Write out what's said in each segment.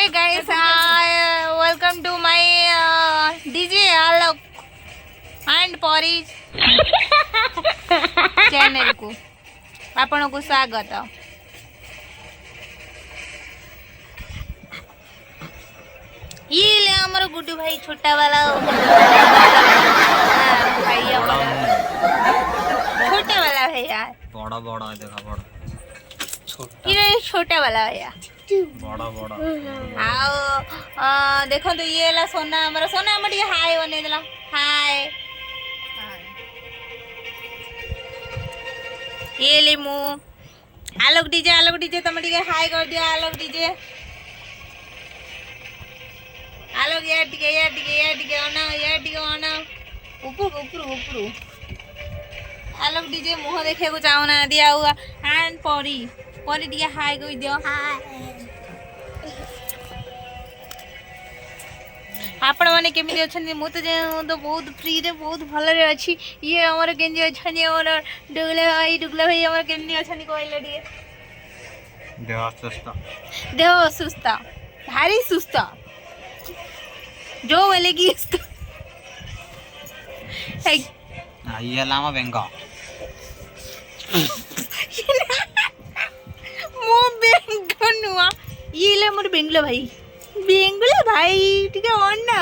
Hi guys, welcome to my DJ Alok and Pori channel को आपन को स्वागत। ये ले हमारा गुड्डू भाई छोटा वाला भाई छोटा वाला भैया बड़ा बड़ा है देखा बड़ा छोटा ये छोटा वाला भैया बड़ा बड़ा आओ देखो तो ये ला सोना हमारा सोना हमारी हाय बने दिला हाय ये ले मु आलोक डीजे तुम टिके हाय कर दियो आलोक डीजे आलोक यार टिके ओना ऊपर आलोक डीजे मुह देखे को चाहो ना दिया हुआ एंड परी टिके हाय कर दियो हाय आपण माने केमिति अछन मु तो बहुत फ्री रे बहुत भल रे अछि ये हमर केंजी अछन हमर डुगला भाई हमर केमिति अछन कहले दिए देह सुस्त भारी सुस्त जो बोले कि ये लामा बेंगा मो बेंगो नुआ ये ले मोर बेंगलो भाई ठीक है ऑन ना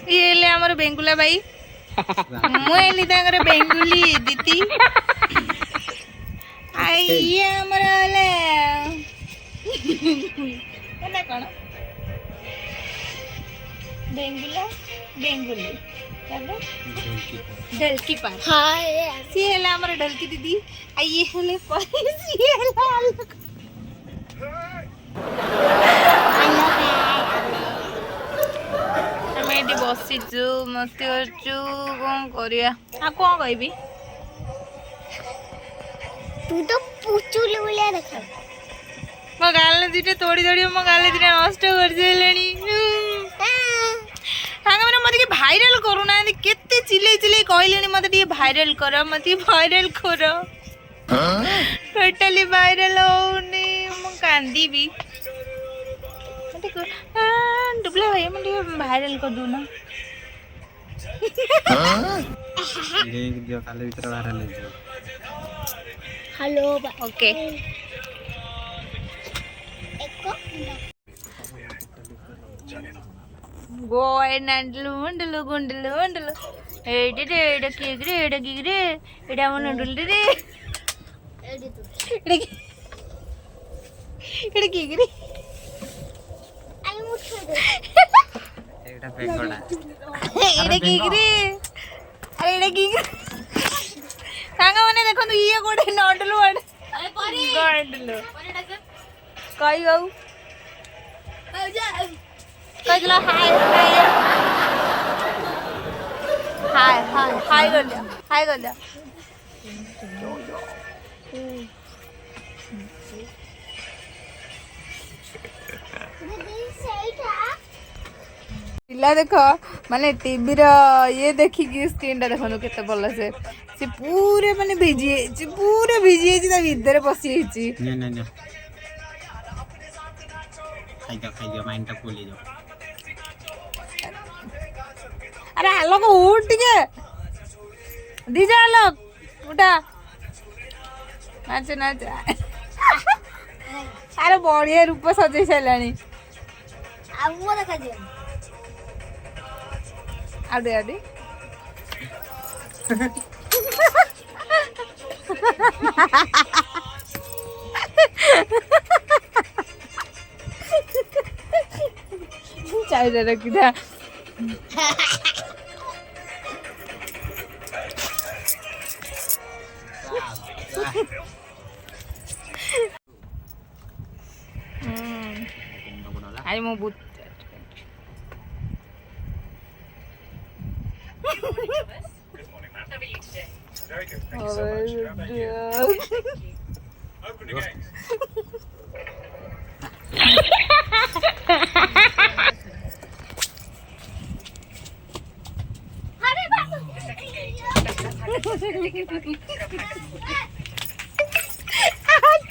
ये ले हमर बेंगुला भाई मुएली तांगर बेंगुली दीदी आई ये हमर ले कना कण बेंगुली तब ढलकी पार हाय सी हेला हमर ढलकी दीदी आ ये हेले सी हेला ଆମେ ଏଠି ବସିଛୁ ମସ୍ତି କରୁଛୁ କଣ କରିବା ଆଉ କଣ କହିବି तू तो पुचुल भलिया देख ମୋ ଗାଲ ଦିଟା ତୋଡ଼ି ମୋ ଗାଲ ଦିଟା ନଷ୍ଟ କରିଦେଲେଣି ସାଙ୍ଗମାନେ ମତେ ଟିକେ ଭାଇରାଲ କରୁନାହାନ୍ତି କେତେ ଚିଲେଇ କହିଲେଣି ମତେ ଟିକେ ଭାଇରାଲ କର ଟୋଟାଲି ଭାଇରାଲ ହଉନି ମୁଁ କାନ୍ଦିବି डुबला भाई मैं भाइरल कर दूं ना लिंक दियो काले भीतर वायरल हो जाओ हेलो ओके गोय नंडलू गुंडलू एडे किगरे एडा मन डुल रे एडे किगरे एटा बेंगोडा एडे किगरे अरे एडे किगरे सांगा मने देखो तो ये कोडे नडलू अरे परी गडलू कई गऊ कजला हाय कर दिया पिला देख माने टीवी रा ये देखिकी स्क्रीन टा देखो केते भल से पूरे माने भिजी ता भीतर पसी हिची ने खाई दो माइंड टा खोली दो अरे आलोक उठ टिके दीजा आलोक उठा नाच अरे बढ़िया रूप सजे सारानी आगो देखा जे आदे चाहिए रखी था आई मो बुत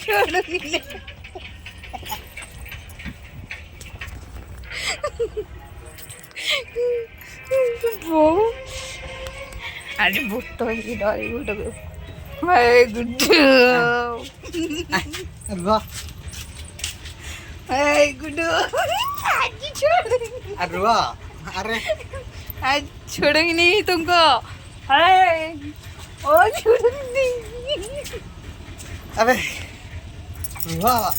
छोड़ूंगी नहीं। बहु अरे भूत ही डरी गुड्डू हाय गुड्डू अरे हाय गुड्डू आज छोड़ूंगी अरे आज छोड़ूंगी नहीं तुमको हाय ओ छोड़ूंगी नहीं अबे वाह